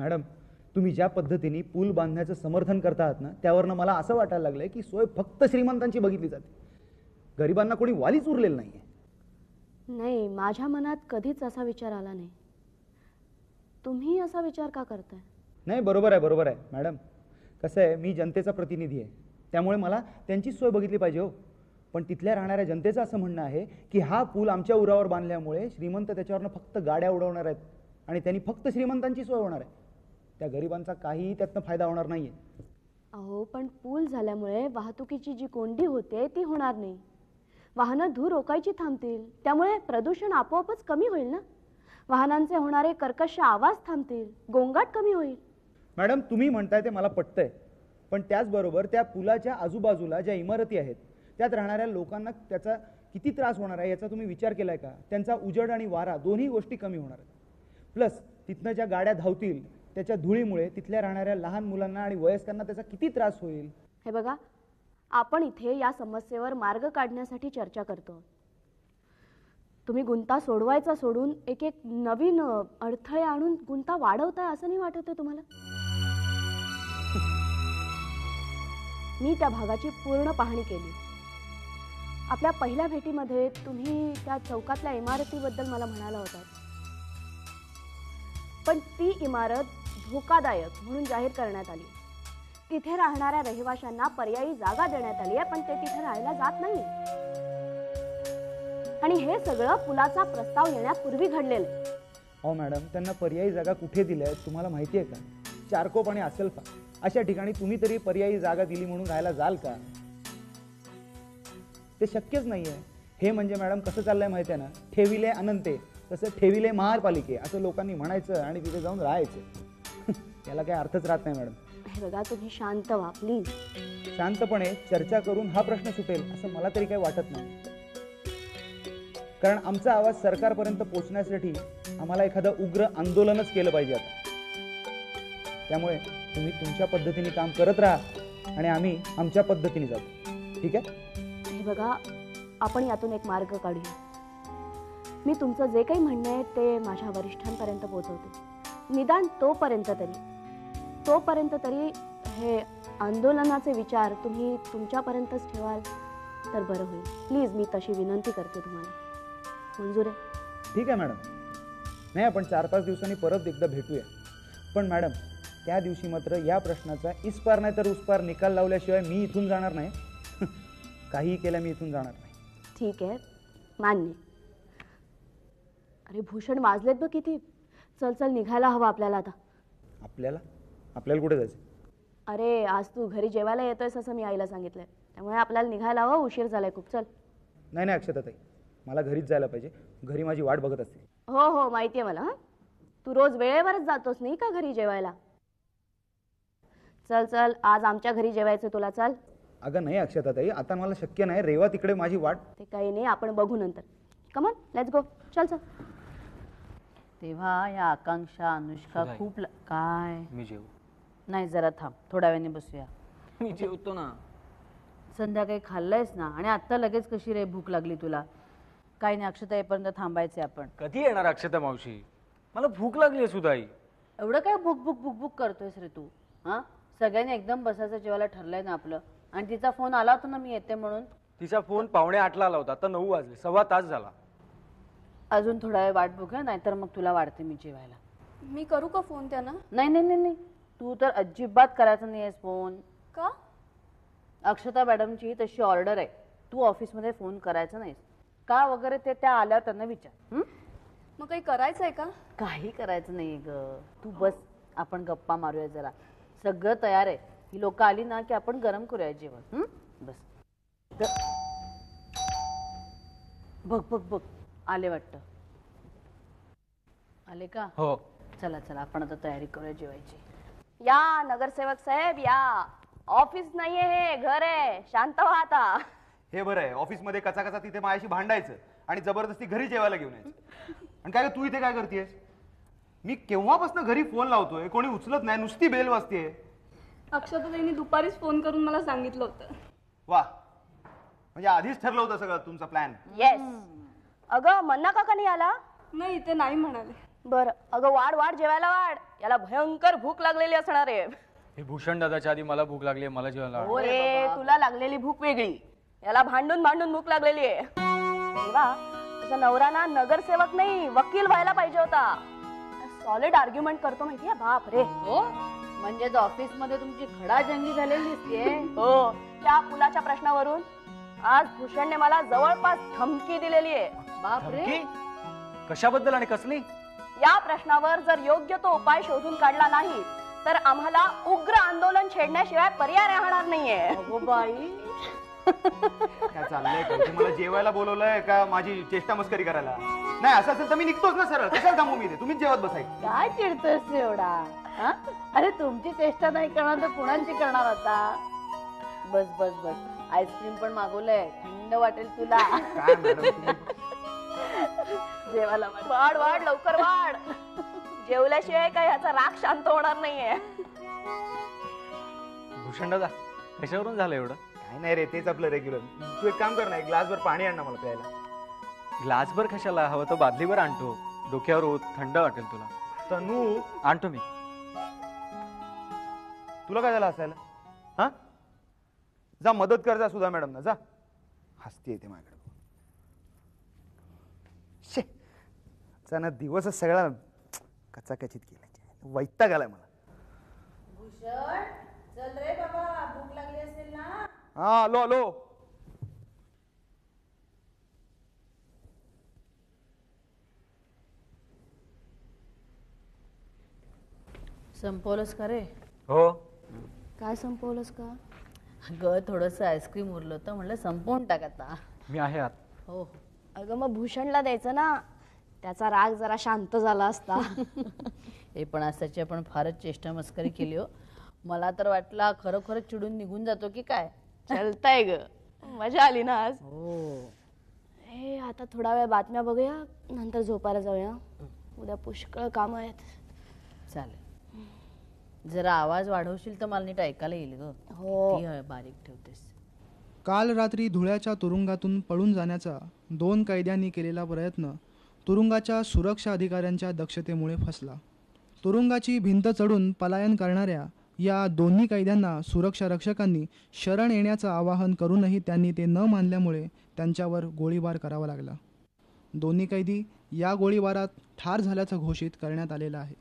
Madam, तुम्ही ज्या पद्धतीने पूल बांधण्याचं समर्थन करता आहात ना, त्यावरनं मला असं वाटायला लागलंय की सोय फक्त श्रीमंतांची बघितली जाते, गरिबांना कोणी वालीच उरलेलं नाहीये. नाही, माझ्या मनात कधीच असा विचार आला नाही. तुम्ही असा विचार का करताय? नाही, बरोबर आहे मॅडम. कसं आहे, मी जनतेचा प्रतिनिधी आहे, त्यामुळे मला त्यांचीच सोय बघितली पाहिजे हो. पण तिथल्या राहणाऱ्या जनतेचं असं म्हणणं आहे की हा पूल आमच्या उरावर बांधल्यामुळे श्रीमंत त्याच्यावरनं फक्त गाड्या उडवणार आहेत आणि त्यांनी फक्त श्रीमंतांची सोय होणार आहे, त्या गरिबांचा काहीही त्यातनं फायदा होणार नाहीये. अहो, पण पूल झाल्यामुळे वाहतुकीची जी कोंडी होते ती होणार नाही. वाहनं धूर रोकायची थांबतील, त्यामुळे प्रदूषण आपोआपच कमी होईल ना. वाहनांचे होणारे कर्कश आवाज थांबतील, गोंगाट कमी होईल. मॅडम, तुम्ही म्हणताय ते मला पटतंय, पण त्याचबरोबर त्या पुलाच्या आजूबाजूला ज्या इमारती आहेत त्यात राहणाऱ्या लोकांना त्याचा किती त्रास होणार आहे याचा तुम्ही विचार केलाय का? त्यांचा उजेड आणि वारा दोन्ही गोष्टी कमी होणार आहेत. प्लस तिथनं ज्या गाड्या धावतील त्याच्या धुळीमुळे तिथल्या राहणाऱ्या लहान मुलांना आणि वयस्कांना त्याचा किती त्रास होईल. हे बघा, आपण इथे या समस्येवर मार्ग काढण्यासाठी चर्चा करतो. तुम्ही गुंता सोडवायचा सोडून एक एक नवीन अडथळे आणून गुंता वाढवताय असं नाही वाटत आहे तुम्हाला? मी त्या भागाची पूर्ण पाहणी केली. आपल्या पहिल्या भेटीमध्ये तुम्ही त्या चौकातल्या इमारतीबद्दल मला म्हणाला होता, पण ती इमारत धोकादायक म्हणून जाहीर करण्यात आली. तिथे राहणाऱ्या रहिवाशांना पर्यायी जागा देण्यात आली आहे, पण ते तिथे राहायला जात नाही. आणि हे सगळं पुलाचा प्रस्ताव येण्यापूर्वी घडलेलं आहे. हो मॅडम, त्यांना पर्यायी जागा कुठे दिल्या आहेत तुम्हाला माहिती आहे का? चारकोप आणि असेलफा अशा ठिकाणी तुम्ही तरी पर्यायी जागा दिली म्हणून राहायला जाल का? ते शक्यच नाहीये. हे म्हणजे मॅडम कसं चाललंय माहिती आहे ना, ठेविले अनंते तसं ठेविले महापालिके असं लोकांनी म्हणायचं आणि तिथे जाऊन राहायचं. याला काही अर्थच राहत नाही मॅडम. हे बघा, तुम्ही शांत व्हा प्लीज. शांतपणे चर्चा करून हा प्रश्न सुटेल असं मला तरी काही वाटत नाही, कारण आमचा आवाज सरकारपर्यंत पोहोचण्यासाठी आम्हाला एखादं उग्र आंदोलनच केलं पाहिजे आता. त्यामुळे तुम्ही तुमच्या पद्धतीने काम करत राहा आणि आम्ही आमच्या पद्धतीने जातो, ठीक आहे? हे बघा, आपण यातून एक मार्ग काढूया. मी तुमचं जे काही म्हणणं आहे ते माझ्या वरिष्ठांपर्यंत पोहोचवते. निदान तोपर्यंत तरी हे आंदोलनाचे विचार तुम्ही तुमच्यापर्यंतच ठेवाल तर बरं होईल. प्लीज, मी तशी विनंती करते तुम्हाला. मंजूर आहे? ठीक आहे मॅडम. नाही, आपण 4-5 दिवसांनी परत एकदा भेटूया. पण मॅडम, त्या दिवशी मात्र या प्रश्नाचा इस्पार नाही तर उसपार निकाल लावल्याशिवाय मी इथून जाणार नाही. काहीही केलं मी इथून जाणार नाही. ठीक आहे, मान्य. अरे भूषण, वाजलेत बघ किती. चल चल, निघायला हवं आपल्याला आता. आपल्याला कुठे जायचं? अरे, आज तू घरी जेवायला येतोयस असं मी आईला सांगितलंय, त्यामुळे आपल्याला निघायला हवं. उशीर झालाय खूप. चल. नाही अक्षताताई, मला घरीच जायला पाहिजे. घरी माझी वाट बघत असते. हो माहितीये मला. तू रोज वेळेवरच जातोस नाही का घरी जेवायला? चल, आज आमच्या घरी जेवायचं तुला. चल. अगं नाही अक्षताताई, आता मला शक्य नाही. रेवा तिकडे माझी वाट. ते काही नाही, आपण बघू नंतर. Come on, let's go. चल. तेव्हा या आकांक्षा, अनुष्का खूप काय? मी जेव. नाही, जरा थांब, थोड्या वेळाने बसूया. मी जेवतो ना. संध्याकाळी खाल्लंयस ना, आणि आता लगेच कशी रे भूक लागली तुला? काही नाही, अक्षता येईपर्यंत थांबायचे आपण. कधी येणार अक्षता मावशी? मला भूक लागली आहे सुधाई. एवढं काय भूक भूक भूक भूक करतोयस रे तू? हा, सगळ्यांनी एकदम बसायचं जेवायला ठरलंय ना आपलं. आणि तिचा फोन आला होता ना मी येते म्हणून. तिचा फोन 7:45 आला होता, आता 9 वाजले. 1/2 तास झाला. अजून थोडा वेळ वाट बघूया, नाहीतर मग तुला वाढते मी जेवायला. मी करू का फोन त्यांना? नाही, तू तर अजिबात करायचा नाहीयेस फोन. का? अक्षता मॅडमची तशी ऑर्डर आहे, तू ऑफिसमध्ये फोन करायचा नाहीस. का वगैरे ते त्या आल्यावर त्यांना विचार. मग काही करायचंय का? काही करायचं नाही ग, तू बस. आपण गप्पा मारूया जरा. सगळं तयार आहे. ही लोक आली ना की आपण गरम करूया जेवण. बस. बघ आले वाटतं. आले का? हो. चला आपण आता तयारी करूया जेवायची. या नगरसेवक साहेब या. ऑफिस नाहीये, हे घर आहे. शांत व्हा आता. हे बरं आहे, ऑफिसमध्ये कचा तिथे माझ्याशी भांडायचं आणि जबरदस्ती घरी जेवायला घेऊन यायचं. आणि काय तू इथे काय करतेस? मी केव्हापासून घरी फोन लावतोय, कोणी उचलत नाही, नुसती बेल वाजतेय. अक्षताताईंनी दुपारीच फोन करून मला सांगितलं होतं. वा, म्हणजे आधीच ठरलं होतं सगळं तुमचा प्लॅन? येस. अगं, मन्ना काका नाही आला? नाही, ते नाही म्हणाले. बर अगं वाढ वाढ जेवायला वाढ, याला भयंकर भूक लागलेली असणार आहे. हे भूषण दादाच्या आधी मला भूक लागली, मला जेवायला वाढ. ओरे तुला लागलेली भूक वेगळी, याला भांडून भांडून भूक लागलेली आहे. तेव्हा तुझा नवरा ना नगरसेवक नाही वकील व्हायला पाहिजे होता. सॉलिड आर्ग्युमेंट करतो माहितीये, बाप रे. हो म्हणजे ऑफिस मध्ये तुमची खडाजंगी झालेली दिसतीये. हो, त्या पुलाच्या प्रश्नावरून आज भूषणने मला जवळपास धमकी दिलेली आहे. बापरे. धमकी? कशाबद्दल आणि कसली? या प्रश्नावर जर योग्य तो उपाय शोधून काढला नाही तर आम्हाला उग्र आंदोलन छेडण्याशिवाय पर्याय राहणार नाहीये. अगो बाई. काय चाललंय काय? मला जेवायला बोलवलंय का माझी चेष्टा मस्करी करायला? नाही असं असेल तर मी निघतोच ना सरळ. कशाला थांबू मी? तुम्हीच जेवत बसाय. काय चिडतोस एवढा? हा? अरे तुमची चेष्टा नाही करणार तर कुणाची करणार आता? बस बस बस, आईस्क्रीम पण मागवलंय, थंड वाटेल तुला. काय मॅडम तुम्ही? जेवायला वाढ वाढ लवकर वाढ. जेवल्याशिवाय काय ह्याचा राग शांत होणार नाहीये. भूषण दादा कशावरून झालं एवढं? काय नाही रे, तेच आपलं रेग्युलर. तू एक काम कर ना, एक ग्लासभर पाणी आण ना मला प्यायला. ग्लासभर कशाला? हवं तर बादलीवर आणतो, डोक्यावर ओत, थंड वाटेल तुला. तनू आणतो मी. तुला काय झालं असायला? हा, जा मदत कर जा सुधा मॅडम ना, जा. हसती येते माझ्याकडे. शे ना दिवसच सगळा कचाकचित केला, वैताग आलाय मला. भूषण चल रे बाबा, भूक लागली असेल ना. हा आलो आलो. संपवलंस का रे? हो. काय संपवलंस का? ग थोडस आईस्क्रीम उरलं होतं, म्हणलं संपवून टाक आता. मी आहे आत. हो. अगं मग भूषणला द्यायचं ना, त्याचा राग जरा शांत झाला असता. हे पण असाची आपण फारच चेष्टा मस्करी केली हो. मला तर वाटलं खरोखरच चिडून निघून जातो की काय. चलताय ग, मजा आली ना आज. हो. हे आता थोडा वेळ बातम्या बघूया, नंतर झोपायला जाऊया. उद्या पुष्कळ काम आहेत. चालेल. जरा आवाज वाढवशील तर मला नीट ऐकायला येईल ग. हो. ती बारीक ठेवतेस. काल रात्री धुळ्याच्या तुरुंगातून पळून जाण्याचा 2 कैद्यांनी केलेला प्रयत्न तुरुंगाच्या सुरक्षा अधिकाऱ्यांच्या दक्षतेमुळे फसला. तुरुंगाची भिंत चढून पलायन करणाऱ्या या दोन्ही कैद्यांना सुरक्षा रक्षकांनी शरण येण्याचं आवाहन करूनही त्यांनी ते न मानल्यामुळे त्यांच्यावर गोळीबार करावा लागला. दोन्ही कैदी या गोळीबारात ठार झाल्याचं घोषित करण्यात आलेलं आहे.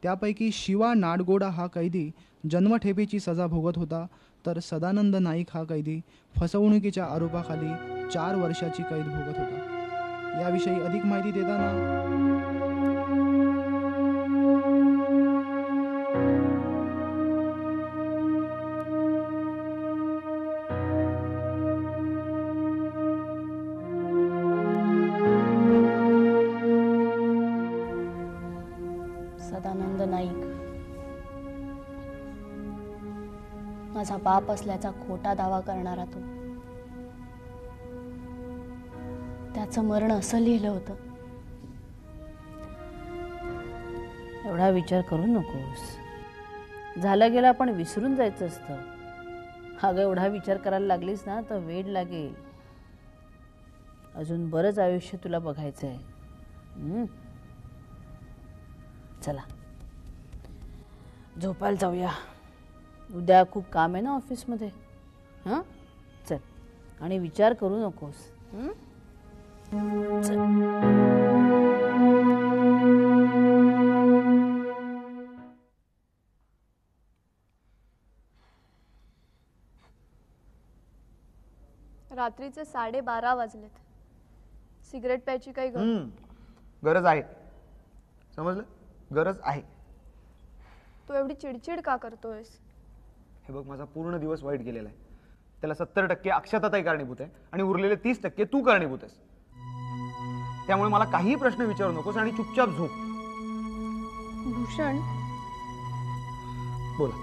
त्यापैकी शिवा नाडगोडा हा कैदी जन्मठेपेची सजा भोगत होता, तर सदानंद नाईक हा कैदी फसवणुकीच्या आरोपाखाली 4 वर्षाची कैद भोगत होता. याविषयी अधिक माहिती देताना सदानंद नाईक माझा बाप असल्याचा खोटा दावा करणारा तो. त्याचं मरण असं लिहिलं होतं. एवढा विचार करू नकोस. झालं गेलं आपण विसरून जायचं असतं. अगं एवढा विचार करायला लागलीस ना तर वेड लागेल. अजून बरंच आयुष्य तुला बघायचं आहे. चला झोपायला जाऊया. उद्या खूप काम आहे ना ऑफिसमध्ये. हां चल, आणि विचार करू नकोस. चल. रात्रीचे 12:30 वाजलेत. सिगरेट प्यायची काही गरज आहे, समजलं? गरज आहे. तू एवढी चिडचिड का करतोयस? हे बघ, माझा पूर्ण दिवस वाईट गेलेला आहे. त्याला 70% अक्षताताई कारणीभूत आहे आणि उरलेले 30% तू कारणीभूत आहेस. त्यामुळे मला काही प्रश्न विचारू नकोस आणि चुपचाप झोप. भूषण, बोला.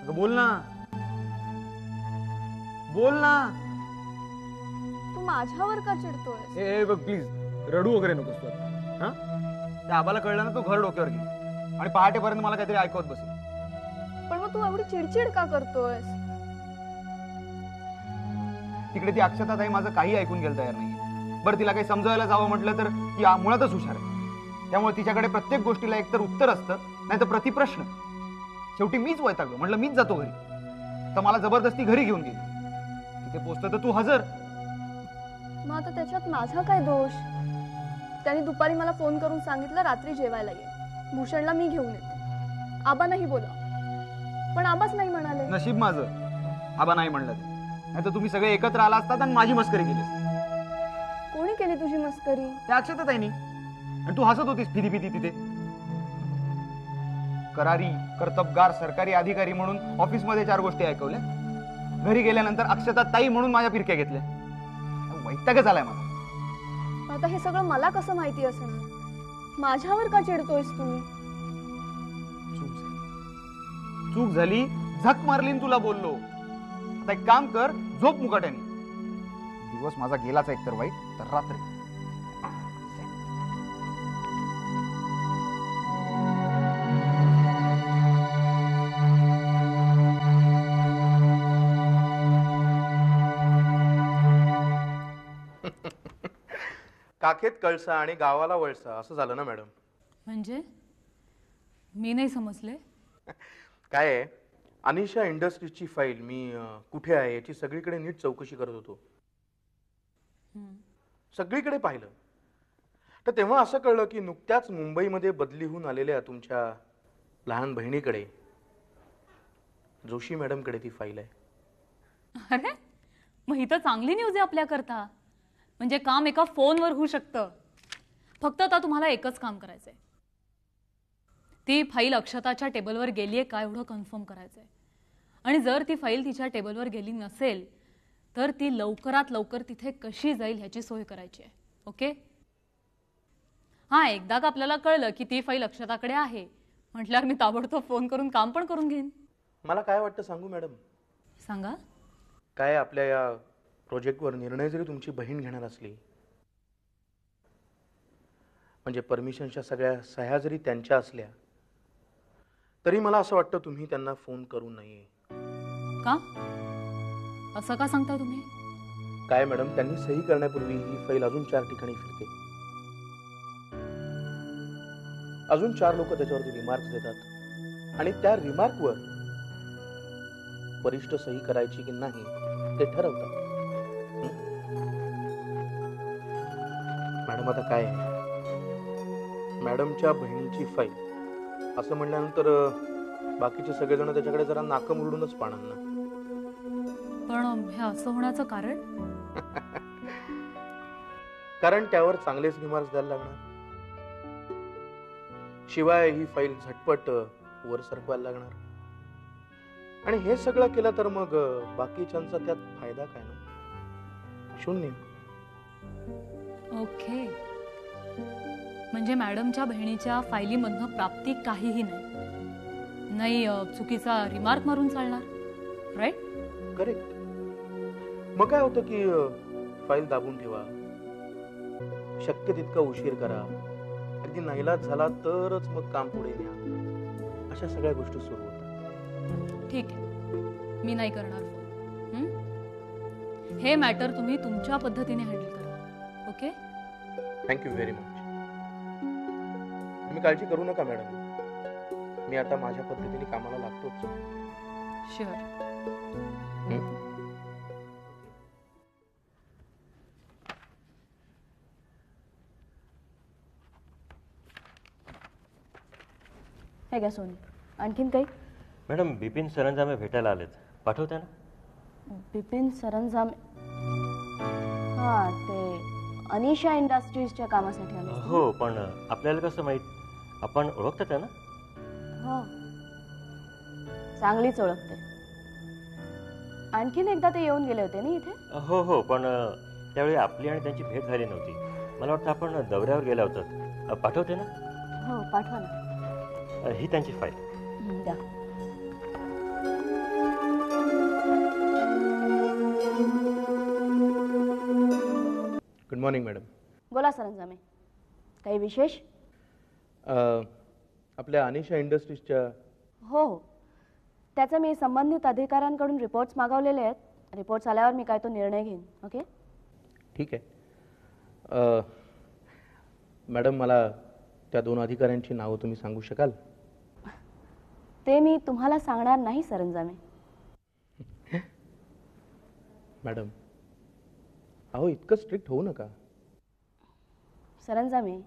अगं बोल ना, बोल ना. तू माझ्यावर का चिडतोयस? ए बघ प्लीज, रडू वगैरे नकोस तू. हा, त्या आबाला कळलं ना तो घर डोक्यावर घेईल आणि पहाटेपर्यंत मला काहीतरी ऐकवत बसेल. पण मग तू एवढी चिडचिड का करतोयस? तिकडे ती अक्षताताई माझं काही ऐकून घ्यायला तयार नाही. बरं तिला काही समजायला जावं म्हटलं तर ती मुळातच हुशार आहे. त्यामुळे तिच्याकडे प्रत्येक गोष्टीला एकतर उत्तर असतं नाही तर प्रतिप्रश्न. शेवटी मीच वैतागलो, म्हटलं मीच जातो घरी. तर मला जबरदस्ती घरी घेऊन गेली. तिथे पोचतं तर तू हजर. मग आता त्याच्यात माझा काय दोष? त्याने दुपारी मला फोन करून सांगितलं रात्री जेवायला ये, भूषणला मी घेऊन येते. आबा नाही बोला, पण आबाच नाही म्हणाले. नशीब माझं आबा नाही म्हणलं ते. नाही तर तुम्ही सगळे एकत्र आला असतात आणि माझी मस्करी केली असती. कोणी केली तुझी मस्करी? त्या अक्षताताईंनी. आणि तू हसत होतीस फिदी फिदी तिथे. करारी कर्तबगार सरकारी अधिकारी म्हणून ऑफिसमध्ये 4 गोष्टी ऐकवल्या. घरी गेल्यानंतर अक्षता ताई म्हणून माझ्या फिरक्या घेतल्या. वैतागच आलाय मला. आता हे सगळं मला कसं माहिती असणार? माझ्यावर का चिडतोयस तू? चूक झाली, झक मारली तुला बोललो. आता एक काम कर, झोप मुकाट्याने. दिवस माझा गेलाच एकतर वाईट, तर रात्री. काखेत कळसा आणि गावाला वळसा असं झालं ना मॅडम? म्हणजे मी नाही समजले. काय आहे, अनिशा इंडस्ट्रीजची फाईल मी कुठे आहे याची सगळीकडे नीट चौकशी करत होतो. सगळीकडे पाहिलं तर तेव्हा असं कळलं की नुकत्याच मुंबईमध्ये बदली होऊन आलेल्या तुमच्या लहान बहिणीकडे, जोशी मॅडमकडे ती फाईल आहे. अरे मग ही तर चांगली न्यूज आहे आपल्याकरता. म्हणजे काम एका फोनवर होऊ शकतं. फक्त आता तुम्हाला एकच काम करायचंय. ती फाईल अक्षताच्या टेबलवर गेलीये का एवढं कन्फर्म करायचंय. आणि जर ती फाईल तिच्या टेबलवर गेली नसेल तर ती लवकरात लवकर तिथे कशी जाईल ह्याची सोय करायची आहे. ओके? हां, एकदा का आपल्याला कळलं की ती फाईल अक्षताकडे आहे म्हटल्यावर मी ताबडतोब फोन करून काम पण करून घेईन. मला काय वाटतं सांगू मॅडम? सांगा. काय, आपल्या या प्रोजेक्टवर निर्णय जरी तुमची बहीण घेणार असली, म्हणजे परमिशनच्या सगळ्या सह्या जरी त्यांच्या असल्या, तरी मला असं वाटतं तुम्ही त्यांना फोन करू नये. का? असं का सांगता तुम्ही? काय मॅडम, त्यांनी सही करण्यापूर्वी ही फाईल अजून 4 ठिकाणी फिरते. अजून 4 लोक त्याच्यावरती रिमार्क्स देतात आणि त्या रिमार्कवर वरिष्ठ सही करायची की नाही ते ठरवतात. मॅडम आता काय आहे, मॅडमच्या बहिणीची फाईल असं म्हणल्यानंतर बाकीचे सगळेजण त्याच्याकडे जरा नाकं मुरडूनच पाहणार ना. पण हे असं होण्याचं कारण? कारण त्यावर चांगलेच रिमार्क्स द्यायला लागणार. शिवाय ही फाईल झटपट वर सरकवायला लागणार. आणि हे सगळं केलं तर मग बाकीच्यांचा त्यात फायदा काय ना? शून्य. ओके. म्हणजे मॅडमच्या बहिणीच्या फायलीमधनं प्राप्ती काहीही नाही. नाही चुकीचा रिमार्क मारून चालणार. राईट? करेक्ट. मग काय होतं की फाईल दाबून ठेवा, शक्य तितका उशीर करा, अगदी नाईलाज झाला तरच मग काम पुढे न्या, अशा सगळ्या गोष्टी सुरू होतात. ठीक आहे, मी नाही करणार फोन. हे मॅटर तुम्ही तुमच्या पद्धतीने हँडल करा. ओके? Thank you very much. तुम्ही काळजी करू नका मॅडम, मी आता माझ्या पद्धतीने कामाला लागतोच. शुअर. हे घ्या सोनी. आणखीन काही? मॅडम, बिपिन सरंजामे भेटायला आलेत, पाठवता ना? बिपिन सरंजामे? हां, ते अनिशा इंडस्ट्रीजच्या कामासाठी आले. हो, पण आपल्याला कसं माहीत? आपण ओळखतात आहे ना? हो, चांगलीच ओळखते. आणखीन एकदा ते येऊन गेले होते ना इथे? हो हो, पण त्यावेळी आपली आणि त्यांची भेट झाली नव्हती. मला वाटतं आपण दौऱ्यावर गेला होतात. पाठवते ना? हो, पाठवा ना. ही त्यांची फाईल. द्या. Good morning madam. बोला सरंजामे, काही विशेष? आपल्या अनिशा इंडस्ट्रीजच्या? हो हो, त्याचे मी संबंधित अधिकाऱ्यांकडून रिपोर्ट्स मागवलेले आहेत. रिपोर्ट्स आल्यावर मी काय तो निर्णय घेईन. ओके? ठीक आहे. मॅडम, मला त्या 2 अधिकाऱ्यांची नावं तुम्ही सांगू शकाल? ते मी तुम्हाला सांगणार नाही सरंजामे. मॅडम, अहो इतकं स्ट्रिक्ट होऊ नका. सरंजामे,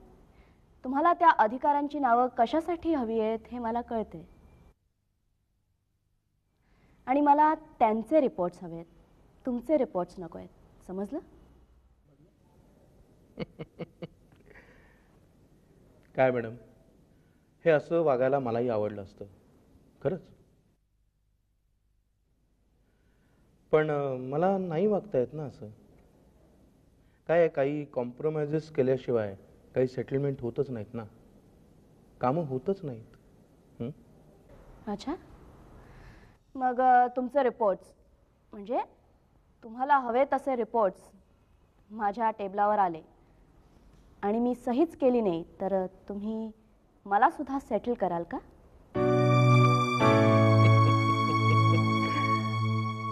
तुम्हाला त्या अधिकाऱ्यांची नावं कशासाठी हवी आहेत हे मला कळते, आणि मला त्यांचे रिपोर्ट्स हवे आहेत, तुमचे रिपोर्ट्स नको आहेत. समजलं? काय मॅडम, हे असं वागायला मलाही आवडलं असतं खरंच, पण मला नाही वागता येत ना असं. काय काही कॉम्प्रोमाइजेस केल्याशिवाय काही सेटलमेंट होतच नाहीत ना, कामं होतच नाहीत. अच्छा, मग तुमचे रिपोर्ट्स म्हणजे तुम्हाला हवे तसे रिपोर्ट्स माझ्या टेबलावर आले आणि मी सहीच केली नाही तर तुम्ही मला सुद्धा सेटल कराल का?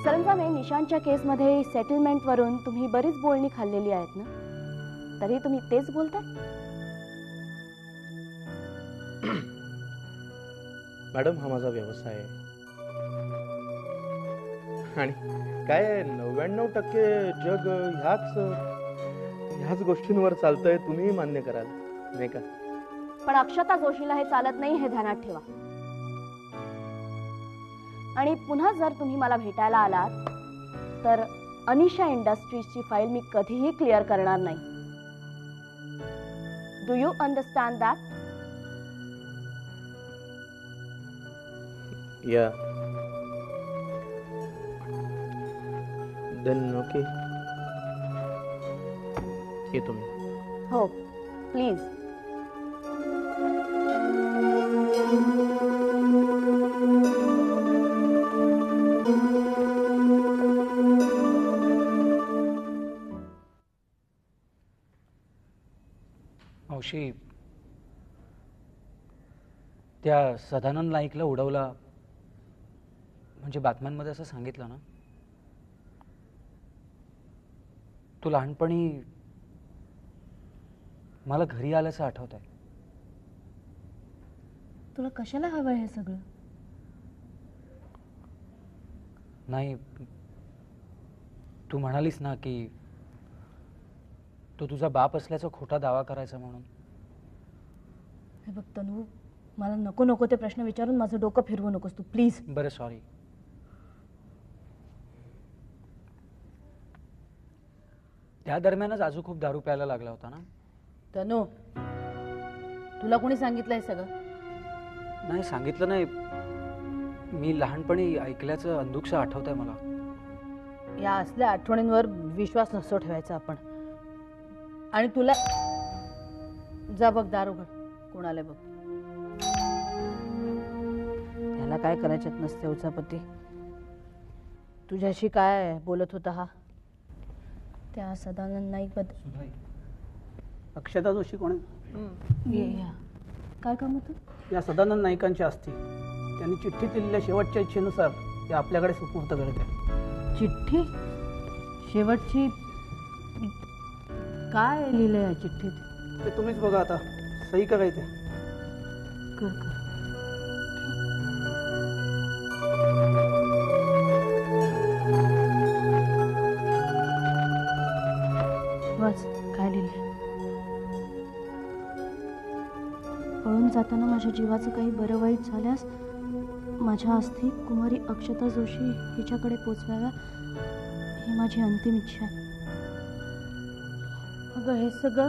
सरंजामे, निशांतच्या केसमध्ये सेटलमेंटवरून तुम्ही बरीच बोलणी खाल्लेली आहेत ना, तरी तुम्ही तेच बोलताय? मॅडम, हा माझा व्यवसाय आहे आणि काय 99% जग ह्याच गोष्टींवर चालतंय, तुम्ही मान्य कराल नाही का? पण अक्षता जोशीला हे चालत नाही हे ध्यानात ठेवा. आणि पुन्हा जर तुम्ही मला भेटायला आलात तर अनिशा इंडस्ट्रीजची फाईल मी कधीही क्लिअर करणार नाही. Do you understand that? या देन ओके, येतो मी. हो, प्लीज. मावशी, त्या सदानंद नाईकला उडवला म्हणजे बातम्यांमध्ये असं सांगितलं ना. तू लहानपणी मला घरी आल्याचं आठवत आहे. तुला कशाला हवंय हे सगळं? नाही, तू म्हणालीस ना की तो तुझा बाप असल्याचा खोटा दावा करायचा म्हणून. हे बघ तनू, मला नको नको ते प्रश्न विचारून माझं डोकं फिरवू नकोस तू, प्लीज. बरं, सॉरी. त्या दरम्यानच आजू खूप दारू प्यायला लागला होता ना. तनू, तुला कोणी सांगितलं हे सगळं? नाही, सांगितलं नाही, मी लहानपणी ऐकल्याचं अंधुकशा आठवत आहे मला. या असल्या आठवणींवर विश्वास नसतो ठेवायचा आपण. आणि तुला जा बघ, दार उघड, कोण आलंय बघ. त्याला काय करायच्यात नसते उचापती. तुझ्याशी काय बोलत होता हा? त्या सदानंद नाईक बद्दल. अक्षता जोशी कोण? काय काम होतं? या सदानंद नाईकांची असती. त्यांनी चिठ्ठीत दिलेल्या शेवटच्या इच्छेनुसार ते आपल्याकडे सुपूर्त करते. चिठ्ठी? शेवटची? काय लिहिलंय या चिठ्ठीत? ते तुम्हीच बघा आता, सही करायचे. कर कर. वाच, काय लिहिलंय? पळून जाताना माझ्या जीवाचं काही बरं वाईट झाल्यास माझ्या अस्थी कुमारी अक्षता जोशी हिच्याकडे पोचवाव्या ही माझी अंतिम इच्छा आहे. अगं हे सगळं